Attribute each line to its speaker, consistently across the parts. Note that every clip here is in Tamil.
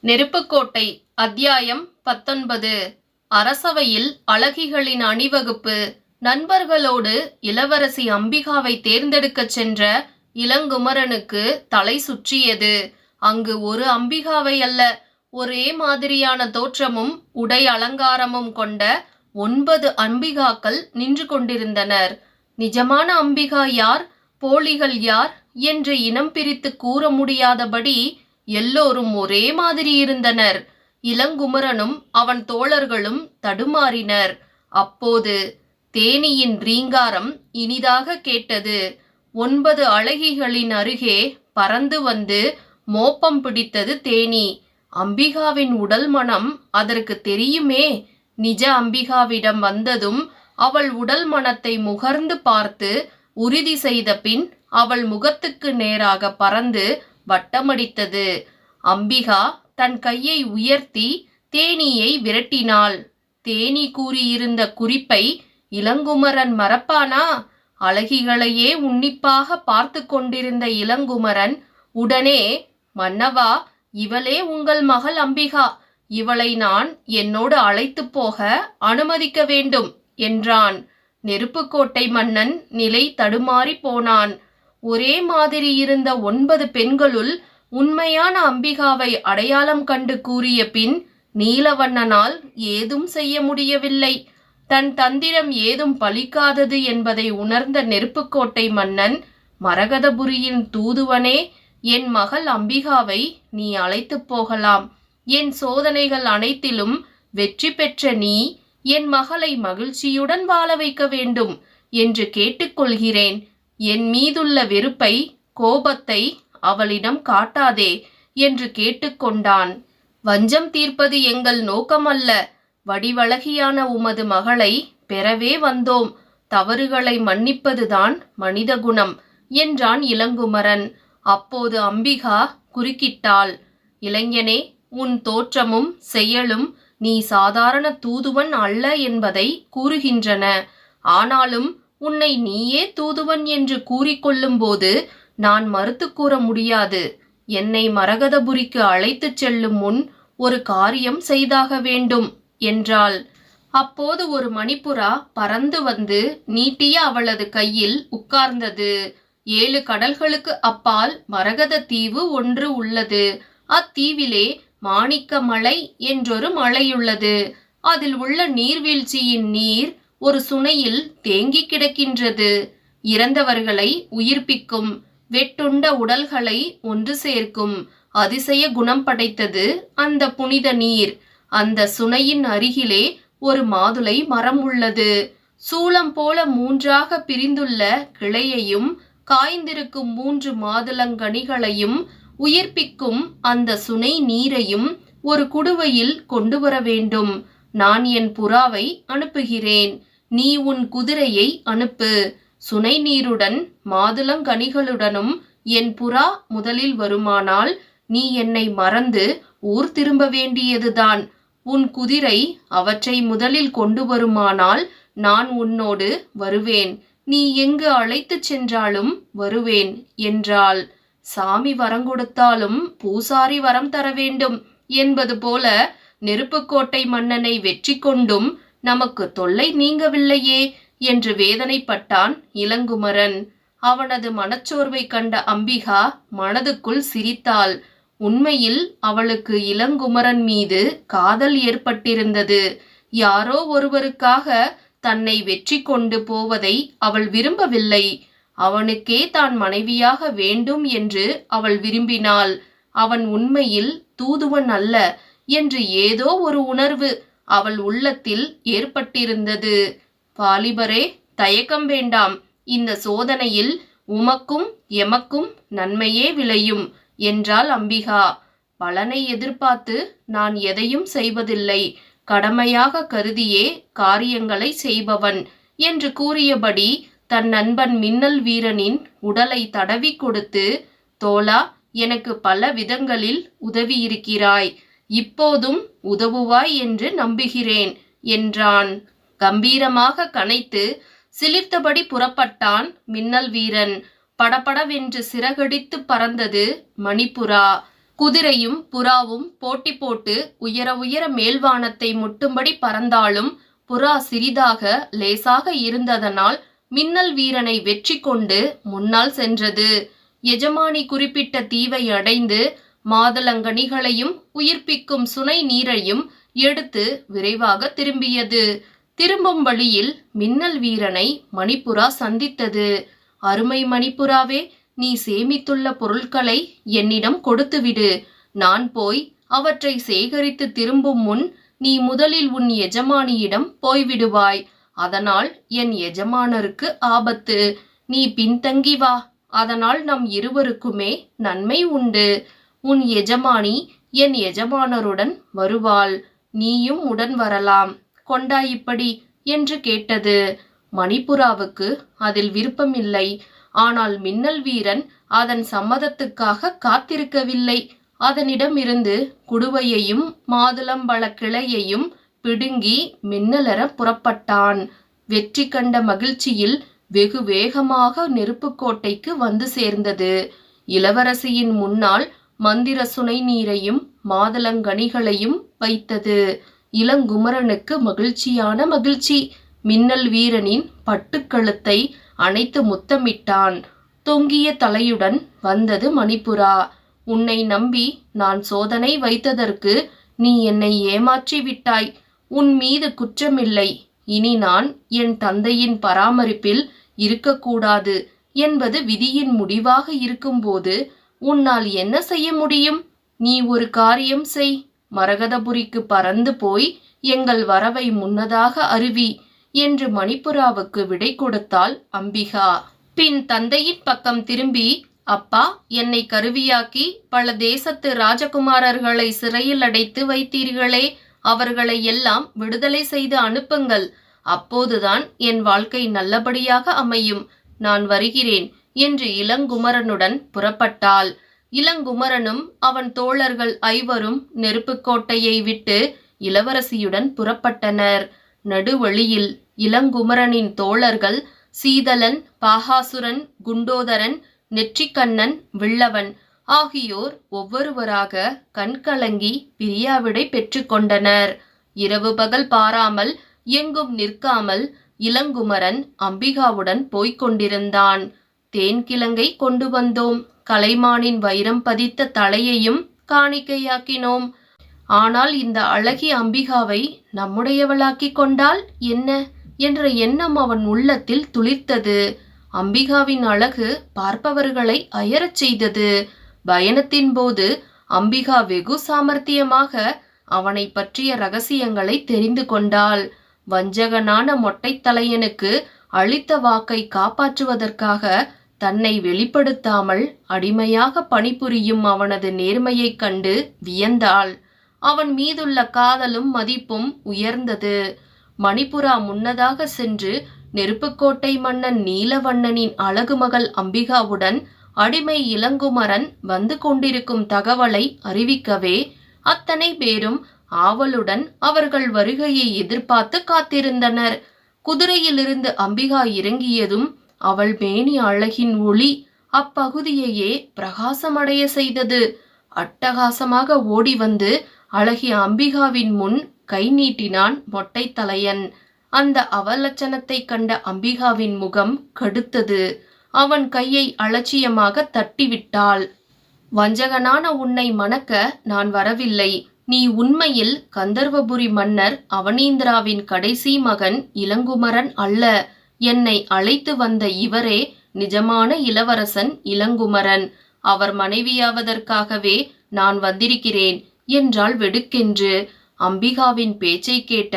Speaker 1: நெருப்புக்கோட்டை அத்தியாயம் 19. அரசவையில் அழகிகளின் அணிவகுப்பு. நண்பர்களோடு இளவரசி அம்பிகாவை தேர்ந்தெடுக்கச் சென்ற இளங்குமரனுக்கு தலை சுற்றியது. அங்கு ஒரு அம்பிகாவை அல்ல, ஒரே மாதிரியான தோற்றமும் உடை அலங்காரமும் கொண்ட 9 அம்பிகாக்கள் நின்று கொண்டிருந்தனர். நிஜமான அம்பிகா யார், போலிகள் யார் என்று இனம் பிரித்து கூற முடியாதபடி எல்லோரும் ஒரே மாதிரி இருந்தனர். இளங்குமரனும் அவன் தோழர்களும் தடுமாறினர். அப்போது தேனியின் ரீங்காரம் இனிதாக கேட்டது. 9 அழகிகளின் அருகே பறந்து வந்து மோப்பம் பிடித்தது தேனி. அம்பிகாவின் உடல் மனம் அதற்கு தெரியுமே. நிஜ அம்பிகாவிடம் வந்ததும் அவள் உடல் மனத்தை முகர்ந்து பார்த்து உறுதி செய்த பின் அவள் முகத்துக்கு நேராக பறந்து வட்டமடித்தது. அம்பிகா தன் கையை உயர்த்தி தேனியை விரட்டினாள். தேனி கூறியிருந்த குறிப்பை இளங்குமரன் மறப்பானா? அழகிகளையே உன்னிப்பாக பார்த்து கொண்டிருந்த இளங்குமரன் உடனே, மன்னவா, இவளே உங்கள் மகள் அம்பிகா. இவளை நான் என்னோடு அழைத்து போக அனுமதிக்க வேண்டும் என்றான். நெருப்புக்கோட்டை மன்னன் நிலை தடுமாறி போனான். ஒரே மாதிரி இருந்த 9 பெண்களுள் உண்மையான அம்பிகாவை அடையாளம் கண்டு கூறிய பின் நீலவண்ணனால் ஏதும் செய்ய முடியவில்லை. தன் தந்திரம் ஏதும் பலிக்காதது என்பதை உணர்ந்த நெருப்புக்கோட்டை மன்னன், மரகதபுரியின் தூதுவனே, என் மகள் அம்பிகாவை நீ அழைத்து போகலாம். என் சோதனைகள் அனைத்திலும் வெற்றி பெற்ற நீ என் மகளை மகிழ்ச்சியுடன் வாழ வைக்க வேண்டும் என்று கேட்டுக்கொள்கிறேன். என் மீதுள்ள வெறுப்பை, கோபத்தை அவளிடம் காட்டாதே என்று கேட்டுக்கொண்டான். வஞ்சம் தீர்ப்பது எங்கள் நோக்கமல்ல. வடிவழகியான உமது மகளை பெறவே வந்தோம். தவறுகளை மன்னிப்பதுதான் மனித குணம் என்றான் இளங்குமரன். அப்போது அம்பிகா குறுக்கிட்டாள். இளைஞனே, உன் தோற்றமும் செயலும் நீ சாதாரண தூதுவன் அல்ல என்பதை கூறுகின்றன. ஆனாலும் உன்னை நீயே தூதுவன் என்று கூறிக்கொள்ளும் போது நான் மறுத்து கூற முடியாது. என்னை மரகதபுரிக்கு அழைத்துச் செல்லும் முன் ஒரு காரியம் செய்தாக வேண்டும் என்றாள். அப்போது ஒரு மணிப்புறா பறந்து வந்து நீட்டிய அவளது கையில் உட்கார்ந்தது. 7 கடல்களுக்கு அப்பால் மரகத தீவு ஒன்று உள்ளது. அத்தீவிலே மாணிக்க மலை என்றொரு மலையுள்ளது. அதில் உள்ள நீர்வீழ்ச்சியின் நீர் ஒரு சுனையில் தேங்கி கிடக்கின்றது. இறந்தவர்களை உயிர்ப்பிக்கும், வெட்டுண்ட உடல்களை ஒன்று சேர்க்கும் அதிசய குணம் படைத்தது அந்த புனித நீர். அந்த சுனையின் அருகிலே ஒரு மாதுளை மரம் உள்ளது. சூளம் போல 3ஆக பிரிந்துள்ள கிளையையும் காய்ந்திருக்கும் 3 மாதுளங்கனிகளையும் உயிர்ப்பிக்கும் அந்த சுனை நீரையும் ஒரு குடுவையில் கொண்டு வர வேண்டும். நான் என் புறாவை அனுப்புகிறேன். நீ உன் குதிரையை அனுப்பு. சுனை நீருடன் மாதுளங்கனிகளுடனும் என் புறா முதலில் வருமானால் நீ என்னை மறந்து ஊர் திரும்ப வேண்டியதுதான். உன் குதிரை அவற்றை முதலில் கொண்டு வருமானால் நான் உன்னோடு வருவேன். நீ எங்கு அழைத்துச் சென்றாலும் வருவேன் என்றாள். சாமி வரம் கொடுத்தாலும் பூசாரி வரம் தர வேண்டும் என்பது போல நெருப்புக்கோட்டை மன்னனை வெற்றி கொண்டும் நமக்கு தொல்லை நீங்கவில்லையே என்று வேதனைப்பட்டான் இளங்குமரன். அவனது மனச்சோர்வை கண்ட அம்பிகா மனதுக்குள் சிரித்தாள். உண்மையில் அவளுக்கு இளங்குமரன் மீது காதல் ஏற்பட்டிருந்தது. யாரோ ஒருவருக்காக தன்னை வெற்றி கொண்டு போவதை அவள் விரும்பவில்லை. அவனுக்கே தான் மனைவியாக வேண்டும் என்று அவள் விரும்பினாள். அவன் உண்மையில் தூதுவன் அல்ல என்று ஏதோ ஒரு உணர்வு அவள் உள்ளத்தில் ஏற்பட்டிருந்தது. வாலிபரே, தயக்கம் வேண்டாம். இந்த சோதனையில் உமக்கும் எமக்கும் நன்மையே விளையும் என்றாள் அம்பிகா. பலனை எதிர்பார்த்து நான் எதையும் செய்வதில்லை. கடமையாக கருதியே காரியங்களை செய்பவன் என்று கூறியபடி தன் நண்பன் மின்னல் வீரனின் உடலை தடவி கொடுத்து, தோழா, எனக்கு பல விதங்களில் உதவியிருக்கிறாய். இப்போதும் உதவுவாய் என்று நம்புகிறேன் என்றான். கம்பீரமாக கனைத்து சிலிர்த்தபடி புறப்பட்டான் மின்னல் வீரன். படபடவென்று சிறகடித்து பறந்தது மணிப்புறா. குதிரையும் புறாவும் போட்டி போட்டு உயர உயர மேல்வானத்தை முட்டும்படி பறந்தாலும் புறா சிறிதாக லேசாக இருந்ததனால் மின்னல் வீரனை வெற்றி கொண்டு முன்னால் சென்றது. எஜமானி குறிப்பிட்ட தீவை அடைந்து மாதளங்கனிகளையும் உயிர்ப்பிக்கும் சுனை நீரையும் எடுத்து விரைவாக திரும்பியது. திரும்பும் வழியில் மின்னல் வீரனை மணிப்புறா சந்தித்தது. அருமை மணிப்புறாவே, நீ சேமித்துள்ள பொருட்களை என்னிடம் கொடுத்துவிடு. நான் போய் அவற்றை சேகரித்து திரும்பும் முன் நீ முதலில் உன் எஜமானியிடம் போய்விடுவாய். அதனால் என் எஜமானருக்கு ஆபத்து. நீ பின்தங்கி வா. அதனால் நம் இருவருக்குமே நன்மை உண்டு. உன் எஜமானி என் எஜமானருடன் வருவாள். நீயும் உடன் வரலாம். கொண்டாயிப்படி என்று கேட்டது. மணிப்புறாவுக்கு அதில் விருப்பமில்லை. ஆனால் மின்னல் வீரன் அதன் சம்மதத்துக்காக காத்திருக்கவில்லை. அதனிடமிருந்து குடுவையையும் மாதுளம்பழ கிளையையும் பிடுங்கி மின்னலெற புறப்பட்டான். வெற்றி கண்ட மகிழ்ச்சியில் வெகு வேகமாக நெருப்புக்கோட்டைக்கு வந்து சேர்ந்தது. இளவரசியின் முன்னால் மந்திர சுனை நீரையும் மாதுளங்கனிகளையும் வைத்தது. இளங்குமரனுக்கு மகிழ்ச்சியான மகிழ்ச்சி. மின்னல் வீரனின் பட்டுக்கழுத்தை அணைத்து முத்தமிட்டான். தொங்கிய தலையுடன் வந்தது மணிப்புறா. உன்னை நம்பி நான் சோதனை வைத்ததற்கு நீ என்னை ஏமாற்றி விட்டாய். உன் மீது குற்றமில்லை. இனி நான் என் தந்தையின் பராமரிப்பில் இருக்கக்கூடாது என்பது விதியின் முடிவாக இருக்கும்போது உன்னால் என்ன செய்ய முடியும்? நீ ஒரு காரியம் செய். மரகதபுரிக்கு பறந்து போய் எங்கள் வரவை முன்னதாக அறிவி என்று மணிப்புறாவுக்கு விடை கொடுத்தாள் அம்பிகா. பின் தந்தையின் பக்கம் திரும்பி, அப்பா, என்னை கருவியாக்கி பல தேசத்து ராஜகுமாரர்களை சிறையில் அடைத்து வைத்தீர்களே, அவர்களை எல்லாம் விடுதலை செய்து அனுப்புங்கள். அப்போதுதான் என் வாழ்க்கை நல்லபடியாக அமையும். நான் வருகிறேன் என்று இளங்குமரனுடன் புறப்பட்டாள். இளங்குமரனும் அவன் தோழர்கள் ஐவரும் நெருப்புக்கோட்டையை விட்டு இளவரசியுடன் புறப்பட்டனர். நடுவழியில் இளங்குமரனின் தோழர்கள் சீதலன், பாகாசுரன், குண்டோதரன், நெற்றிக்கண்ணன், வில்லவன் ஆகியோர் ஒவ்வொருவராக கண்கலங்கி பிரியாவிடை பெற்றுக்கொண்டனர். இரவு பகல் பாராமல் எங்கும் நிற்காமல் இளங்குமரன் அம்பிகாவுடன் போய்க் கொண்டிருந்தான். தேன்கிழங்கை கொண்டு வந்தோம். கலைமானின் வைரம் பதித்த தலையையும் காணிக்கையாக்கினோம். ஆனால் இந்த அழகிய அம்பிகாவை நம்முடையவளாக்கிக் கொண்டால் என்ன என்ற எண்ணம் அவன் உள்ளத்தில் துளிர்த்தது. அம்பிகாவின் அழகு பார்ப்பவர்களை அயரச் செய்தது. பயணத்தின் போது அம்பிகா வெகு சாமர்த்தியமாக அவனை பற்றிய ரகசியங்களை தெரிந்து கொண்டாள். வஞ்சகனான மொட்டைத்தலையனுக்கு அளித்த வாக்கை காப்பாற்றுவதற்காக தன்னை வெளிப்படுத்தாமல் அடிமையாக பணிபுரியும் அவனது நேர்மையைக் கண்டு வியந்தாள். அவன் மீதுள்ள காதலும் மதிப்பும் உயர்ந்தது. மணிப்புறா முன்னதாக சென்று நெருப்புக்கோட்டை மன்னன் நீலவண்ணனின் அழகு மகள் அம்பிகாவுடன் அடிமை இளங்குமரன் வந்து கொண்டிருக்கும் தகவலை அறிவிக்கவே அத்தனை பேரும் ஆவலுடன் அவர்கள் வருகையை எதிர்பார்த்து காத்திருந்தனர். குதிரையிலிருந்து அம்பிகா இறங்கியதும் அவள் மேனி அழகின் ஒளி அப்பகுதியையே பிரகாசமடைய செய்தது. அட்டகாசமாக ஓடி வந்து அழகிய அம்பிகாவின் முன் கை நீட்டினான் மொட்டைத்தலையன். அந்த அவலட்சணத்தை கண்ட அம்பிகாவின் முகம் கடுத்தது. அவன் கையை அலட்சியமாக தட்டிவிட்டாள். வஞ்சகனான உன்னை மணக்க நான் வரவில்லை. நீ உண்மையில் கந்தர்வபுரி மன்னர் அவனீந்திராவின் கடைசி மகன் இளங்குமரன் அல்ல. என்னை அழைத்து வந்த இவரே நிஜமான இளவரசன் இளங்குமரன். அவர் மனைவியாவதற்காகவே நான் வந்திருக்கிறேன் என்றாள் வெடுக்கென்று. அம்பிகாவின் பேச்சை கேட்ட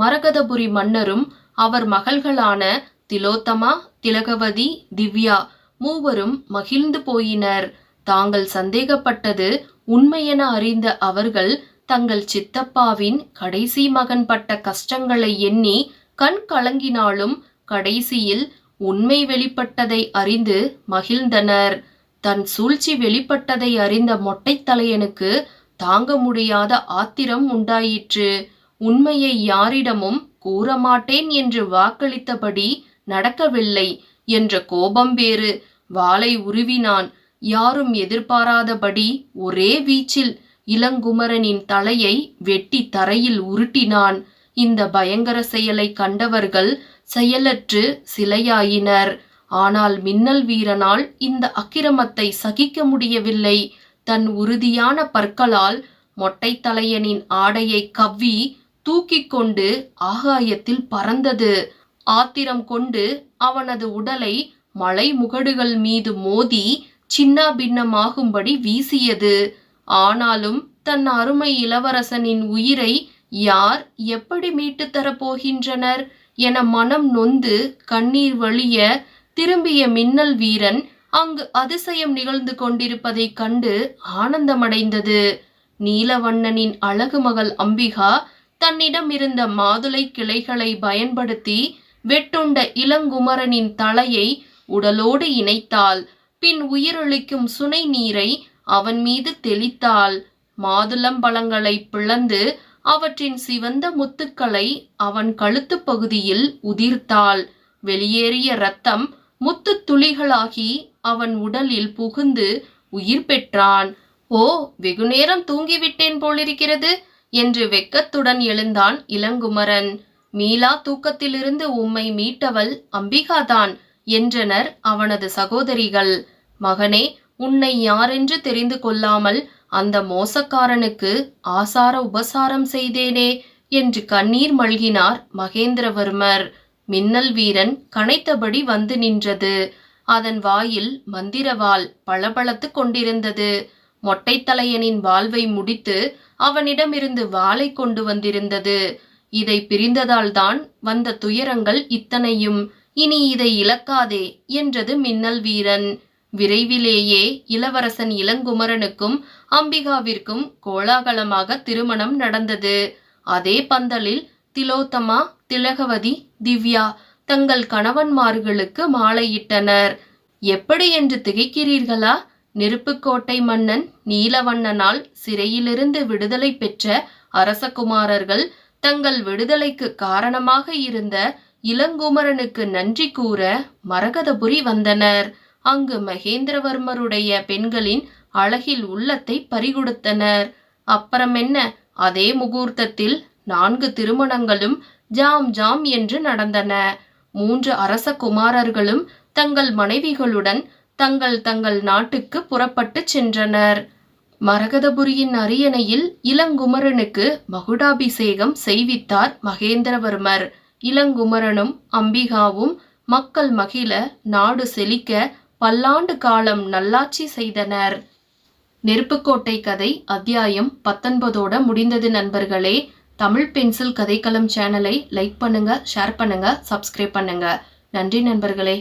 Speaker 1: மரகதபுரி மன்னரும் அவர் மகள்களான திலோத்தமா, திலகவதி, திவ்யா மூவரும் மகிழ்ந்து போயினர். தாங்கள் சந்தேகப்பட்டது உண்மையென அறிந்த அவர்கள் தங்கள் சித்தப்பாவின் கடைசி மகன் பட்ட கஷ்டங்களை எண்ணி கண் கலங்கினாலும் கடைசியில் உண்மை வெளிப்பட்டதை அறிந்து மகிழ்ந்தனர். தன் சூழ்ச்சி வெளிப்பட்டதை அறிந்த மொட்டைத்தலையனுக்கு தாங்க முடியாத ஆத்திரம் உண்டாயிற்று. உண்மையை யாரிடமும் கூறமாட்டேன் என்று வாக்களித்தபடி நடக்கவில்லை என்ற கோபம் வேறு. வாளை உருவினான். யாரும் எதிர்பாராதபடி ஒரே வீச்சில் இளங்குமரனின் தலையை வெட்டி தரையில் உருட்டினான். இந்த பயங்கர செயலை கண்டவர்கள் செயலற்று சிலையாயினர். ஆனால் மின்னல் வீரனால் இந்த அக்கிரமத்தை சகிக்க முடியவில்லை. தன் உறுதியான பற்களால் மொட்டை தலையனின் ஆடையை கவ்வி தூக்கிக் கொண்டு ஆகாயத்தில் பறந்தது. ஆத்திரம் கொண்டு அவனது உடலை மலை முகடுகள் மீது மோதி சின்னாபின்னமாகும்படி வீசியது. ஆனாலும் தன் அருமை இளவரசனின் உயிரை யார் எப்படி மீட்டு தரப்போகின்றனர் என மனம் நொந்து கண்ணீர் வழிய திரும்பிய மின்னல் வீரன் அங்கு அதிசயம் நிகழ்ந்து கொண்டிருப்பதைக் கண்டு ஆனந்தமடைந்தது. நீலவண்ணனின் அழகு மகள் அம்பிகா தன்னிடம் இருந்த மாதுளை கிளைகளை பயன்படுத்தி வெட்டுண்ட இளங்குமரனின் தலையை உடலோடு இணைத்தாள். பின் உயிரளிக்கும் சுனை நீரை அவன் மீது தெளித்தாள். மாதுளம்பழங்களை பிளந்து அவற்றின் சிவந்த முத்துக்களை அவன் கழுத்து பகுதியில் உதிர்த்தாள். வெளியேறிய இரத்தம் முத்து துளிகளாகி அவன் உடலில் புகுந்து உயிர் பெற்றான். ஓ, வெகுநேரம் தூங்கிவிட்டேன் போலிருக்கிறது என்று வெக்கத்துடன் எழுந்தான் இளங்குமரன். மீளா தூக்கத்திலிருந்து உம்மை மீட்டவள் அம்பிகாதான் என்றனர் அவனது சகோதரிகள். மகனே, உன்னை யாரென்று தெரிந்து கொள்ளாமல் அந்த மோசக்காரனுக்கு ஆசார உபசாரம் செய்தேனே என்று கண்ணீர் மல்கினார் மகேந்திரவர்மர். மின்னல் வீரன் கனைத்தபடி வந்து நின்றது. அதன் வாயில் மந்திரவாள் பளபளத்து கொண்டிருந்தது. மொட்டைத்தலையனின் வாழ்வை முடித்து அவனிடமிருந்து வாளை கொண்டு வந்திருந்தது. இதை பிரிந்ததால் தான் வந்த துயரங்கள் இத்தனையும். இனி இதை இழக்காதே என்றது மின்னல் வீரன். விரைவிலேயே இளவரசன் இளங்குமரனுக்கும் அம்பிகாவிற்கும் கோலாகலமாக திருமணம் நடந்தது. அதே பந்தலில் திலோத்தமா, திலகவதி, திவ்யா தங்கள் கணவன்மார்களுக்கு மாலையிட்டனர். எப்படி என்று திகைக்கிறீர்களா? நெருப்புக்கோட்டை மன்னன் நீலவண்ணனால் சிறையிலிருந்து விடுதலை பெற்ற அரசகுமாரர்கள் தங்கள் விடுதலைக்கு காரணமாக இருந்த இளங்குமரனுக்கு நன்றி கூற மரகதபுரி வந்தனர். அங்கு மகேந்திரவர்மருடைய பெண்களின் அழகில் உள்ளத்தை பறிகொடுத்தனர். அப்புறம் என்ன, அதே முகூர்த்தத்தில் 4 திருமணங்களும் ஜாம் ஜாம் என்று நடந்தன. 3 அரச குமாரர்களும் தங்கள் மனைவிகளுடன் தங்கள் நாட்டுக்கு புறப்பட்டு சென்றனர். மரகதபுரியின் அரியணையில் இளங்குமரனுக்கு மகுடாபிஷேகம் செய்வித்தார் மகேந்திரவர்மர். இளங்குமரனும் அம்பிகாவும் மக்கள் மகிழ, நாடு செழிக்க பல்லாண்டு காலம் நல்லாட்சி செய்தனர். நெருப்புக்கோட்டை கதை அத்தியாயம் 19 முடிந்தது நண்பர்களே. தமிழ் பென்சில் கதைக்களம் சேனலை லைக் பண்ணுங்க, ஷேர் பண்ணுங்க, சப்ஸ்கிரைப் பண்ணுங்க. நன்றி நண்பர்களே.